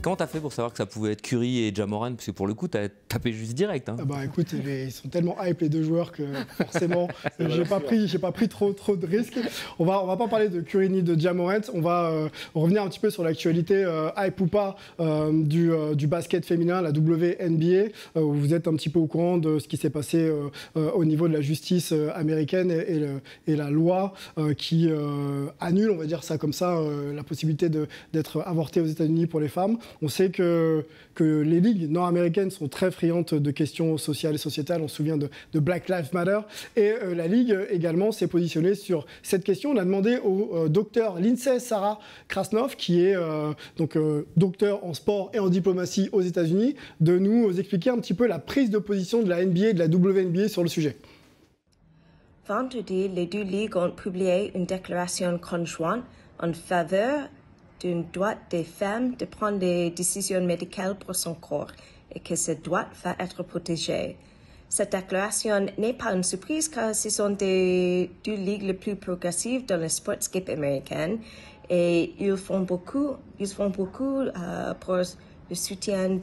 Comment t'as fait pour savoir que ça pouvait être Curry et Ja Morant? Parce que pour le coup, t'as tapé juste direct. Hein. Ah bah écoute, ils sont tellement hype les deux joueurs que forcément, j'ai pas pris trop de risques. On va pas parler de Curry ni de Ja Morant. On va revenir un petit peu sur l'actualité hype ou pas du basket féminin, la WNBA. Où vous êtes un petit peu au courant de ce qui s'est passé au niveau de la justice américaine et la loi qui annule, on va dire ça comme ça, la possibilité d'être avorté aux États-Unis pour les femmes. On sait que les ligues nord-américaines sont très friandes de questions sociales et sociétales. On se souvient de Black Lives Matter. Et la Ligue également s'est positionnée sur cette question. On a demandé au docteur Lindsay Sarah Krasnov, qui est docteur en sport et en diplomatie aux États-Unis, de nous expliquer un petit peu la prise de position de la NBA et de la WNBA sur le sujet. Vendredi, les deux ligues ont publié une déclaration conjointe en faveur d'un droit des femmes de prendre des décisions médicales pour son corps et que ce droit va être protégé. Cette déclaration n'est pas une surprise car ce sont des deux ligues les plus progressives dans le sportscape américain et ils font beaucoup pour le soutien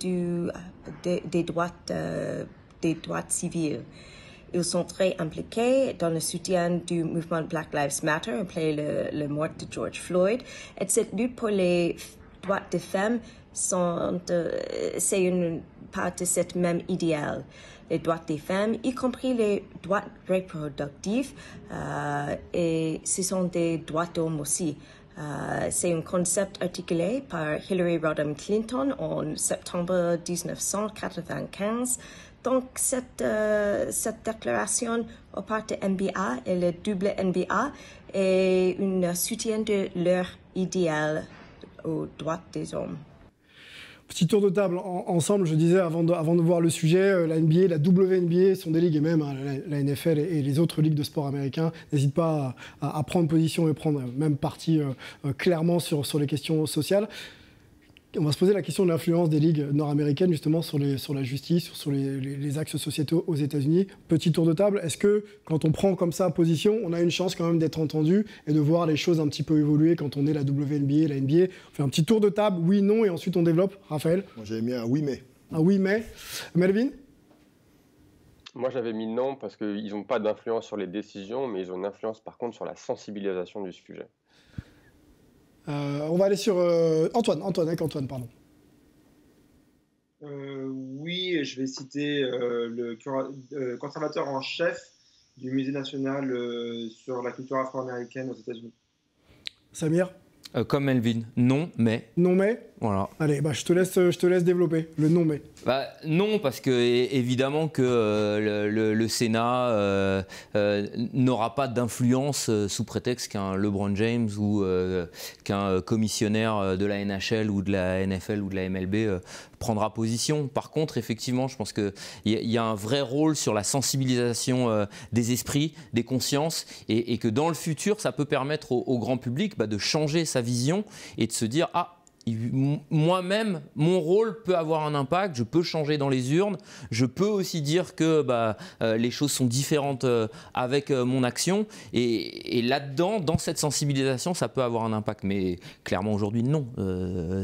des droits civils. Ils sont très impliqués dans le soutien du mouvement Black Lives Matter après la mort de George Floyd. Et cette lutte pour les droits des femmes, c'est une part de cette même idéal. Les droits des femmes, y compris les droits reproductifs, et ce sont des droits d'hommes aussi. C'est un concept articulé par Hillary Rodham Clinton en septembre 1995. Donc, cette déclaration au part de NBA et le double NBA est un soutien de leur idéal aux droits des hommes. Petit tour de table ensemble, je disais avant de voir le sujet, la NBA, la WNBA sont des ligues et même la NFL et les autres ligues de sport américains n'hésitent pas à prendre position et prendre même parti clairement sur les questions sociales. On va se poser la question de l'influence des ligues nord-américaines justement sur la justice, sur les axes sociétaux aux États-Unis. Petit tour de table, est-ce que quand on prend comme ça position, on a une chance quand même d'être entendu et de voir les choses un petit peu évoluer quand on est la WNBA, la NBA? On fait un petit tour de table, oui, non, et ensuite on développe. Raphaël? Moi j'avais mis un oui mais. Un oui mais. Melvin? Moi j'avais mis non parce qu'ils n'ont pas d'influence sur les décisions, mais ils ont une influence par contre sur la sensibilisation du sujet. On va aller sur Antoine, pardon. Oui, je vais citer le conservateur en chef du Musée national sur la culture afro-américaine aux États-Unis. Samir? Comme Melvin, non mais. Non mais? Voilà. Allez, je te laisse développer le non mais. Non, parce que évidemment que le Sénat n'aura pas d'influence sous prétexte qu'un LeBron James ou qu'un commissionnaire de la NHL ou de la NFL ou de la MLB prendra position. Par contre, effectivement, je pense qu'il y a un vrai rôle sur la sensibilisation des esprits, des consciences, et que dans le futur, ça peut permettre au grand public de changer sa vision et de se dire « Ah, moi-même, mon rôle peut avoir un impact, je peux changer dans les urnes, je peux aussi dire que les choses sont différentes avec mon action et là-dedans, dans cette sensibilisation, ça peut avoir un impact. Mais clairement aujourd'hui, non.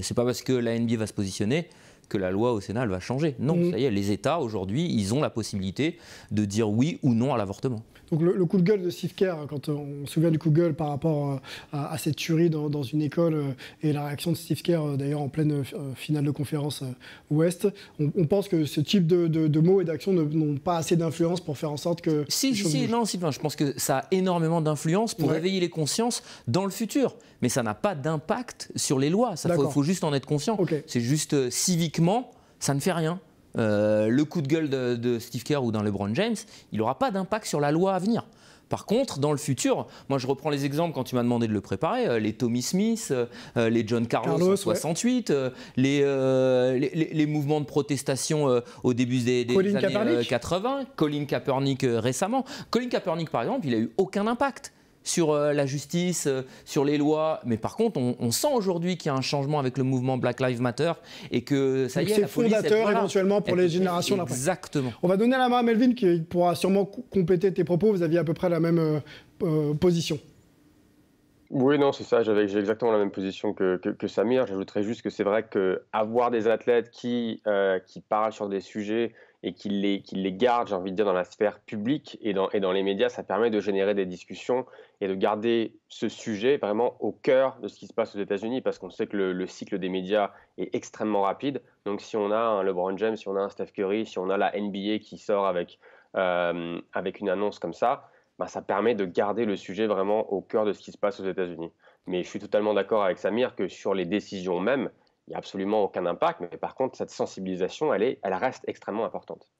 C'est pas parce que la NBA va se positionner que la loi au Sénat elle va changer. Non, ça y est, les États aujourd'hui, ils ont la possibilité de dire oui ou non à l'avortement. Donc le coup de gueule de Steve Kerr, quand on se souvient du coup de gueule par rapport à cette tuerie dans une école et la réaction de Steve Kerr d'ailleurs en pleine finale de conférence Ouest, on pense que ce type de mots et d'actions n'ont pas assez d'influence pour faire en sorte que... Non, Sylvain, je pense que ça a énormément d'influence pour réveiller les consciences dans le futur. Mais ça n'a pas d'impact sur les lois. Il faut juste en être conscient. Okay. C'est juste civiquement, ça ne fait rien. Le coup de gueule de Steve Kerr ou d'un LeBron James, il n'aura pas d'impact sur la loi à venir. Par contre, dans le futur, moi je reprends les exemples quand tu m'as demandé de le préparer, les Tommy Smith, les John Carlos en 68, les mouvements de protestation au début des années 80, Colin Kaepernick récemment. Colin Kaepernick par exemple, il n'a eu aucun impact sur la justice, sur les lois, mais par contre on sent aujourd'hui qu'il y a un changement avec le mouvement Black Lives Matter et que ça y est, c'est fondateur éventuellement pour les générations d'après. Exactement. On va donner la main à Melvin qui pourra sûrement compléter tes propos, vous aviez à peu près la même position. Oui, non, c'est ça. J'ai exactement la même position que Samir. J'ajouterais juste que c'est vrai qu'avoir des athlètes qui parlent sur des sujets et qui les gardent, j'ai envie de dire, dans la sphère publique et dans les médias, ça permet de générer des discussions et de garder ce sujet vraiment au cœur de ce qui se passe aux États-Unis, parce qu'on sait que le cycle des médias est extrêmement rapide. Donc, si on a un LeBron James, si on a un Steph Curry, si on a la NBA qui sort avec une annonce comme ça, ben, ça permet de garder le sujet vraiment au cœur de ce qui se passe aux États-Unis. Mais je suis totalement d'accord avec Samir que sur les décisions même, il n'y a absolument aucun impact. Mais par contre, cette sensibilisation, elle reste extrêmement importante.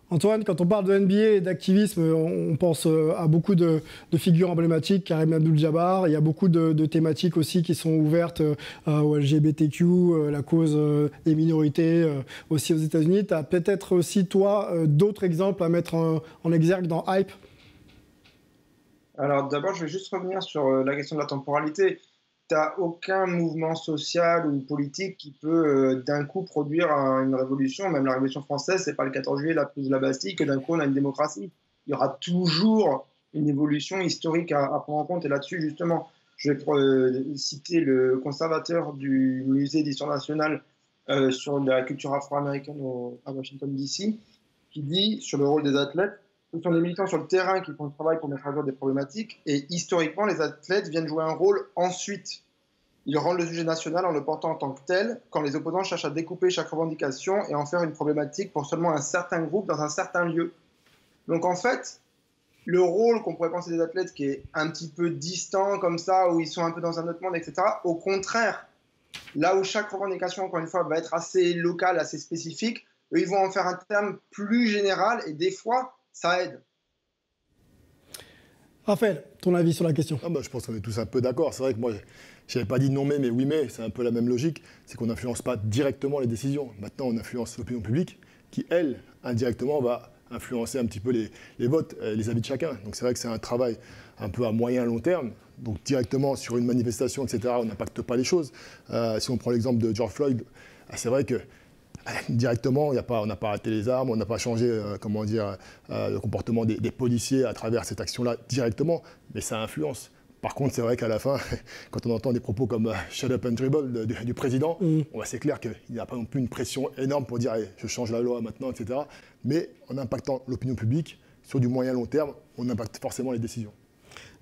Antoine, quand on parle de NBA et d'activisme, on pense à beaucoup de figures emblématiques, Kareem Abdul-Jabbar. Il y a beaucoup de thématiques aussi qui sont ouvertes au LGBTQ, la cause des minorités aussi aux États-Unis. Tu as peut-être aussi, toi, d'autres exemples à mettre en exergue dans Hype? Alors d'abord, je vais juste revenir sur la question de la temporalité. Tu n'as aucun mouvement social ou politique qui peut d'un coup produire une révolution. Même la Révolution française, c'est pas le 14 juillet, la prise de la Bastille, que d'un coup on a une démocratie. Il y aura toujours une évolution historique à prendre en compte. Et là-dessus, justement, je vais citer le conservateur du musée d'histoire nationale sur la culture afro-américaine à Washington, D.C., qui dit sur le rôle des athlètes: ce sont des militants sur le terrain qui font le travail pour mettre à jour des problématiques, et historiquement, les athlètes viennent jouer un rôle ensuite. Ils rendent le sujet national en le portant en tant que tel, quand les opposants cherchent à découper chaque revendication et en faire une problématique pour seulement un certain groupe dans un certain lieu. Donc en fait, le rôle qu'on pourrait penser des athlètes qui est un petit peu distant comme ça, où ils sont un peu dans un autre monde, etc., au contraire, là où chaque revendication, encore une fois, va être assez locale, assez spécifique, eux, ils vont en faire un terme plus général, et des fois, ça aide. Raphaël, ton avis sur la question? Je pense qu'on est tous un peu d'accord. C'est vrai que moi, je n'avais pas dit non mais oui mais, c'est un peu la même logique. C'est qu'on n'influence pas directement les décisions. Maintenant, on influence l'opinion publique qui, elle, indirectement, va influencer un petit peu les votes, les avis de chacun. Donc c'est vrai que c'est un travail un peu à moyen long terme. Donc directement sur une manifestation, etc., on n'impacte pas les choses. Si on prend l'exemple de George Floyd, c'est vrai que directement, on n'a pas arrêté les armes, on n'a pas changé le comportement des policiers à travers cette action-là directement, mais ça influence. Par contre, c'est vrai qu'à la fin, quand on entend des propos comme « shut up and dribble » du président, c'est clair qu'il n'y a pas non plus une pression énorme pour dire hey, « je change la loi maintenant », etc. Mais en impactant l'opinion publique, sur du moyen long terme, on impacte forcément les décisions.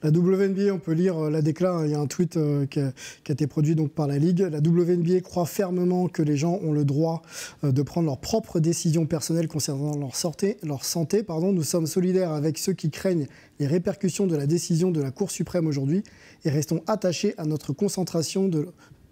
La WNBA, on peut lire la déclaration, il y a un tweet qui a été produit donc par la Ligue. La WNBA croit fermement que les gens ont le droit de prendre leurs propres décisions personnelles concernant leur santé. Nous sommes solidaires avec ceux qui craignent les répercussions de la décision de la Cour suprême aujourd'hui et restons attachés à notre concentration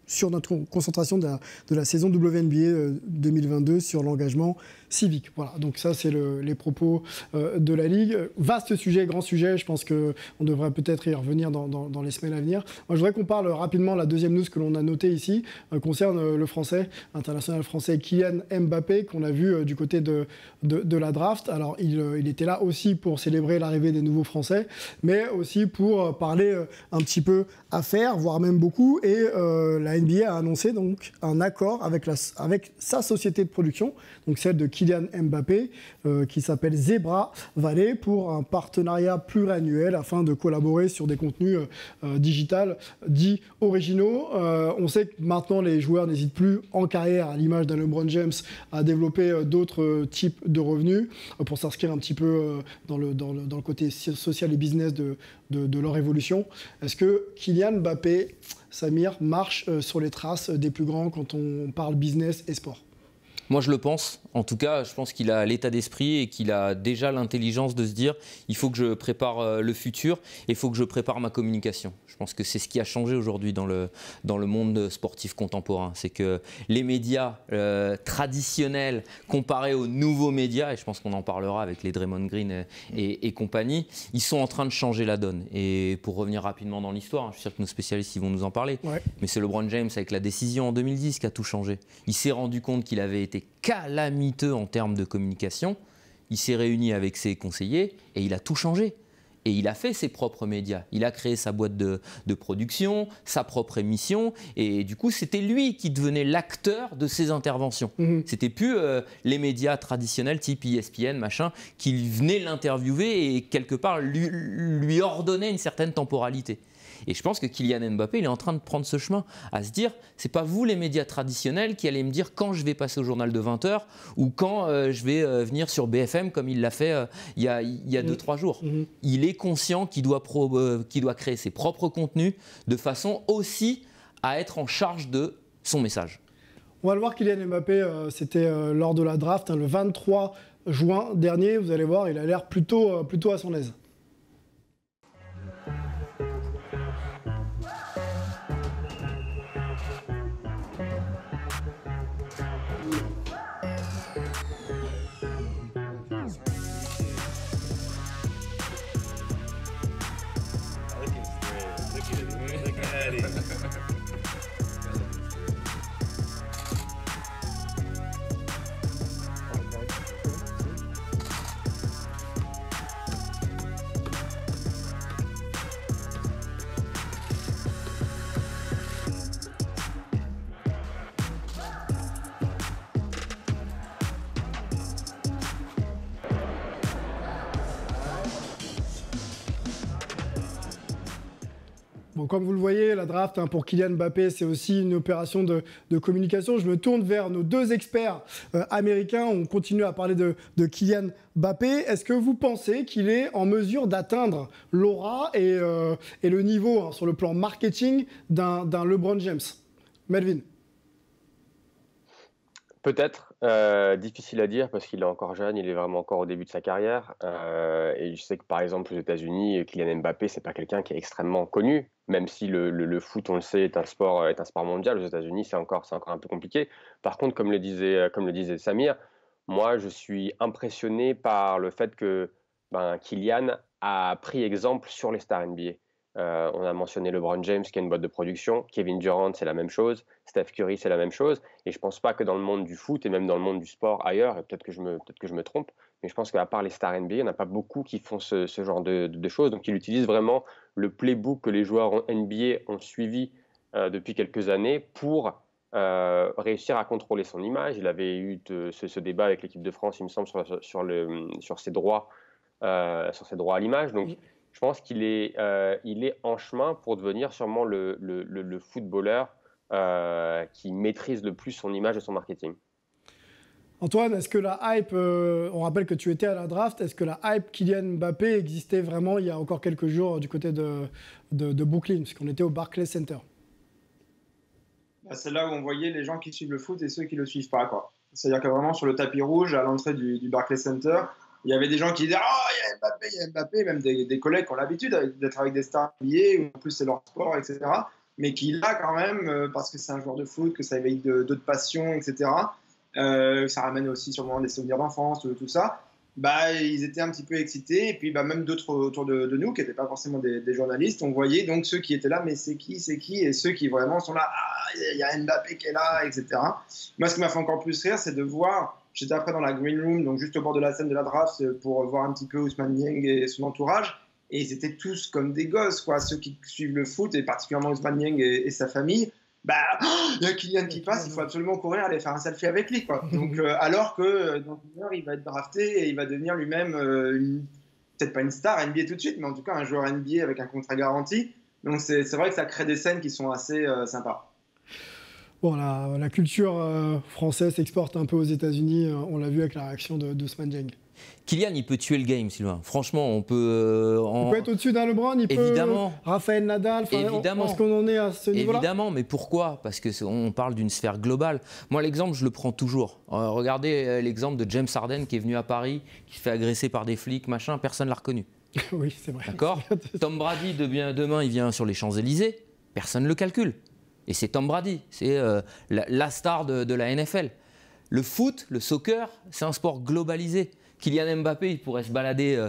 sur notre concentration de la saison WNBA 2022 sur l'engagement civique. Voilà, donc ça c'est les propos de la Ligue. Vaste sujet, grand sujet, je pense qu'on devrait peut-être y revenir dans les semaines à venir. Moi je voudrais qu'on parle rapidement, la deuxième news que l'on a notée ici, concerne le français, international français Kylian Mbappé, qu'on a vu du côté de la draft. Alors il était là aussi pour célébrer l'arrivée des nouveaux Français, mais aussi pour parler un petit peu affaires, voire même beaucoup, et la NBA a annoncé donc un accord avec sa société de production, donc celle de Kylian Mbappé, qui s'appelle Zebra Valley, pour un partenariat pluriannuel afin de collaborer sur des contenus digitaux dits originaux. On sait que maintenant les joueurs n'hésitent plus en carrière, à l'image d'un LeBron James, à développer d'autres types de revenus pour s'inscrire un petit peu dans le côté social et business de leur évolution. Est-ce que Kylian Mbappé, Samir, marche sur les traces des plus grands quand on parle business et sport? Moi, je le pense. En tout cas, je pense qu'il a l'état d'esprit et qu'il a déjà l'intelligence de se dire il faut que je prépare le futur et il faut que je prépare ma communication. Je pense que c'est ce qui a changé aujourd'hui dans le monde sportif contemporain. C'est que les médias traditionnels comparés aux nouveaux médias, et je pense qu'on en parlera avec les Draymond Green et compagnie, ils sont en train de changer la donne. Et pour revenir rapidement dans l'histoire, je suis sûr que nos spécialistes ils vont nous en parler, mais c'est LeBron James avec la décision en 2010 qui a tout changé. Il s'est rendu compte qu'il avait été calamiteux en termes de communication. Il s'est réuni avec ses conseillers et il a tout changé. Et il a fait ses propres médias. Il a créé sa boîte de production, sa propre émission. Et du coup, c'était lui qui devenait l'acteur de ses interventions. C'était plus les médias traditionnels type ESPN, machin, qui venaient l'interviewer et quelque part lui ordonnaient une certaine temporalité. Et je pense que Kylian Mbappé, il est en train de prendre ce chemin, à se dire, c'est pas vous les médias traditionnels qui allez me dire quand je vais passer au journal de 20h ou quand je vais venir sur BFM comme il l'a fait il y a 2-3 jours. Il est conscient qu'il doit créer ses propres contenus de façon aussi à être en charge de son message. On va le voir, Kylian Mbappé, c'était lors de la draft, le 23 juin dernier. Vous allez voir, il a l'air plutôt à son aise. Bon, comme vous le voyez, la draft pour Kylian Mbappé, c'est aussi une opération de communication. Je me tourne vers nos deux experts américains. On continue à parler de Kylian Mbappé. Est-ce que vous pensez qu'il est en mesure d'atteindre l'aura et le niveau sur le plan marketing d'un LeBron James? Melvin? Peut-être, difficile à dire parce qu'il est encore jeune, il est vraiment encore au début de sa carrière. Et je sais que par exemple aux États-Unis, Kylian Mbappé, c'est pas quelqu'un qui est extrêmement connu, même si le foot, on le sait, est un sport mondial. Aux États-Unis, c'est encore un peu compliqué. Par contre, comme le disait Samir, moi, je suis impressionné par le fait que Kylian a pris exemple sur les stars NBA. On a mentionné LeBron James qui a une boîte de production, Kevin Durant c'est la même chose, Steph Curry c'est la même chose, et je pense pas que dans le monde du foot et même dans le monde du sport ailleurs, et peut-être que je me trompe, mais je pense qu'à part les stars NBA, il n'y en a pas beaucoup qui font ce genre de choses, donc il utilise vraiment le playbook que les joueurs NBA ont suivi depuis quelques années pour réussir à contrôler son image. Il avait eu ce débat avec l'équipe de France, il me semble, sur ses droits à l'image, donc je pense qu'il est en chemin pour devenir sûrement le footballeur qui maîtrise le plus son image et son marketing. Antoine, est-ce que la hype, on rappelle que tu étais à la draft, est-ce que la hype Kylian Mbappé existait vraiment il y a encore quelques jours du côté de Brooklyn, puisqu'on était au Barclays Center? C'est là où on voyait les gens qui suivent le foot et ceux qui ne le suivent pas, quoi. C'est-à-dire que vraiment sur le tapis rouge, à l'entrée du Barclays Center, il y avait des gens qui disaient « Oh, il y a Mbappé », même des collègues qui ont l'habitude d'être avec des stars liées, ou en plus c'est leur sport, etc. Mais qui là, quand même, parce que c'est un joueur de foot, que ça éveille d'autres passions, etc. Ça ramène aussi sûrement des souvenirs d'enfance, tout ça. Ils étaient un petit peu excités. Et puis même d'autres autour de nous, qui n'étaient pas forcément des journalistes, on voyait donc ceux qui étaient là, mais c'est qui? Et ceux qui vraiment sont là, ah, il y a Mbappé qui est là, etc. Moi, ce qui m'a fait encore plus rire, c'est de voir... J'étais après dans la green room, donc juste au bord de la scène de la draft, pour voir un petit peu Ousmane Dieng et son entourage. Et ils étaient tous comme des gosses, quoi. Ceux qui suivent le foot, et particulièrement Ousmane Dieng et sa famille. Il y a Kylian qui passe, il faut absolument courir, aller faire un selfie avec lui, quoi. Donc, alors que dans une heure, il va être drafté et il va devenir lui-même, peut-être pas une star NBA tout de suite, mais en tout cas un joueur NBA avec un contrat garanti. Donc c'est vrai que ça crée des scènes qui sont assez sympas. Bon, la culture française s'exporte un peu aux États-Unis. On l'a vu avec la réaction d'Ousmane Dieng. Kylian, il peut tuer le game, Sylvain. Franchement, on peut... Il peut être au-dessus d'un LeBron, il évidemment. Peut... Raphaël Nadal, évidemment. Est-ce qu'on en est à ce niveau-là? Évidemment, mais pourquoi? Parce qu'on parle d'une sphère globale. Moi, l'exemple, je le prends toujours. Regardez l'exemple de James Harden qui est venu à Paris, qui se fait agresser par des flics, machin, personne ne l'a reconnu. Oui, c'est vrai. D'accord. Tom Brady, demain, il vient sur les Champs-Élysées, personne ne le calcule. Et c'est Tom Brady, c'est la star de la NFL. Le foot, le soccer, c'est un sport globalisé. Kylian Mbappé, il pourrait se balader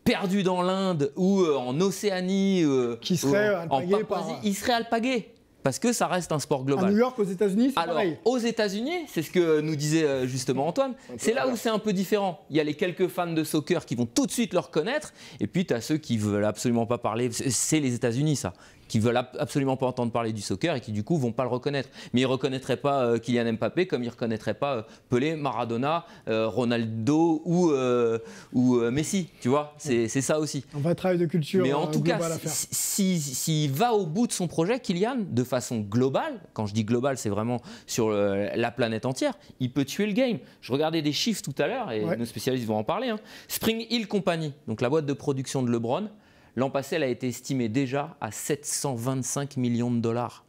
perdu dans l'Inde ou en Océanie, qui serait en Papouasie. Il serait alpagué. parce que ça reste un sport global. À New York, aux États-Unis, c'est Alors, pareil. aux États-Unis, c'est ce que nous disait justement Antoine, c'est là où c'est un peu différent. Il y a les quelques fans de soccer qui vont tout de suite le reconnaître, et puis tu as ceux qui veulent absolument pas parler. C'est les États-Unis, ça, qui veulent absolument pas entendre parler du soccer et qui du coup vont pas le reconnaître. Mais ils reconnaîtraient pas Kylian Mbappé comme ils reconnaîtraient pas Pelé, Maradona, Ronaldo ou Messi. Tu vois, c'est ça aussi. Un vrai travail de culture. Mais en tout cas, global à faire. s'il va au bout de son projet, Kylian, de façon globale, quand je dis globale, c'est vraiment sur la planète entière, il peut tuer le game. Je regardais des chiffres tout à l'heure et nos spécialistes vont en parler. Hein. Spring Hill Company, donc la boîte de production de LeBron, l'an passé, elle a été estimée déjà à 725 millions de dollars.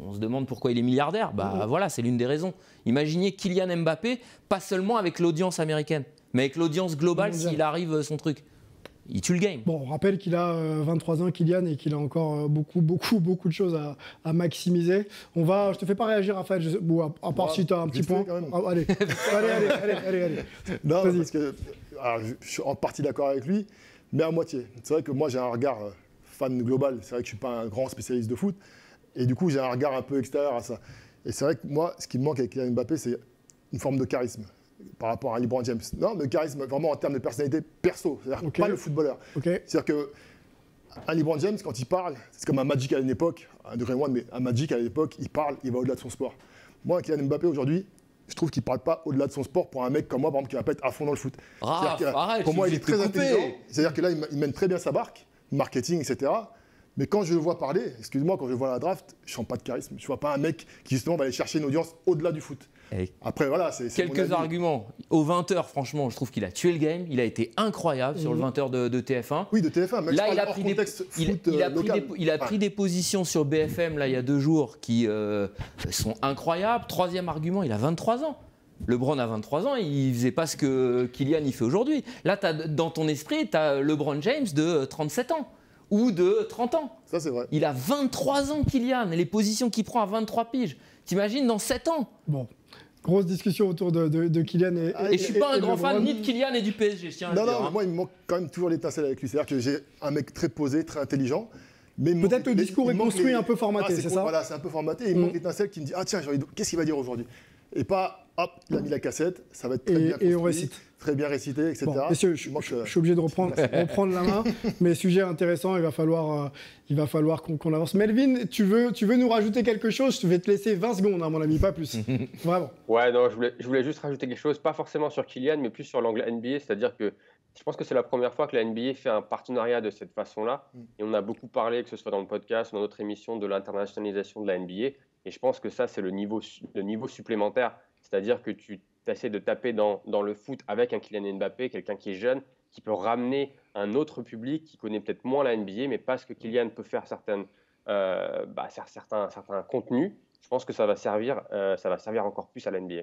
On se demande pourquoi il est milliardaire. Bah voilà, c'est l'une des raisons. Imaginez Kylian Mbappé, pas seulement avec l'audience américaine, mais avec l'audience globale s'il arrive son truc. Il tue le game. Bon, on rappelle qu'il a 23 ans, Kylian, et qu'il a encore beaucoup de choses à maximiser. Je te fais pas réagir, Raphaël, à part si tu as un petit point. Allez. Non, parce que je suis en partie d'accord avec lui, mais à moitié. C'est vrai que moi, j'ai un regard fan global. C'est vrai que je ne suis pas un grand spécialiste de foot. Et du coup, j'ai un regard un peu extérieur à ça. Et c'est vrai que moi, ce qui me manque avec Kylian Mbappé, c'est une forme de charisme par rapport à LeBron James. Non, mais charisme vraiment en termes de personnalité perso, c'est-à-dire pas le footballeur. C'est-à-dire qu'un LeBron James, quand il parle, c'est comme un Magic à une époque, un degré moins, mais un Magic à l'époque, il parle, il va au-delà de son sport. Moi, Kylian Mbappé aujourd'hui, je trouve qu'il ne parle pas au-delà de son sport pour un mec comme moi, par exemple, qui va pas être à fond dans le foot. Arrête, pour moi, il est très intelligent. C'est-à-dire que là, il mène très bien sa barque, marketing, etc. Mais quand je le vois parler, excuse-moi, quand je le vois à la draft, je ne sens pas de charisme. Je ne vois pas un mec qui justement va aller chercher une audience au-delà du foot. Après, voilà, c'est quelques arguments. Au 20h, franchement, je trouve qu'il a tué le game. Il a été incroyable sur le 20h de TF1. Oui, de TF1. Là, il a pris des positions sur BFM là, il y a 2 jours qui sont incroyables. Troisième argument, il a 23 ans. LeBron a 23 ans, il ne faisait pas ce que Kylian il fait aujourd'hui. Là, dans ton esprit, tu as LeBron James de 37 ans. Ou de 30 ans. Ça, c'est vrai. Il a 23 ans, Kylian, et les positions qu'il prend à 23 piges. T'imagines dans 7 ans? Bon, grosse discussion autour de Kylian et je ne suis pas un grand fan ni de Kylian et du PSG, je tiens à le dire. Non, moi, il me manque quand même toujours l'étincelle avec lui. C'est-à-dire que j'ai un mec très posé, très intelligent. Peut-être le discours est construit un peu formaté, c'est ça? Voilà, c'est un peu formaté. Il manque l'étincelle qui me dit « Ah tiens, qu'est-ce qu'il va dire aujourd'hui ?» Et pas « Hop, il a mis la cassette, ça va être très bien construit, et on récite. Très bien récité, etc. » Bon, messieurs, je suis obligé de reprendre la main, mais sujet intéressant, il va falloir qu'on avance. Melvin, tu veux nous rajouter quelque chose? Je vais te laisser 20 secondes, à mon ami, pas plus. Vraiment. Ouais, non, je voulais juste rajouter quelque chose, pas forcément sur Kylian, mais plus sur l'angle NBA, c'est-à-dire que je pense que c'est la première fois que la NBA fait un partenariat de cette façon-là. Et on a beaucoup parlé, que ce soit dans le podcast ou dans notre émission, de l'internationalisation de la NBA. Et je pense que ça, c'est le niveau supplémentaire. C'est-à-dire que tu essaies de taper dans le foot avec un Kylian Mbappé, quelqu'un qui est jeune, qui peut ramener un autre public qui connaît peut-être moins la NBA, mais parce que Kylian peut faire certains contenus, je pense que ça va servir encore plus à la NBA.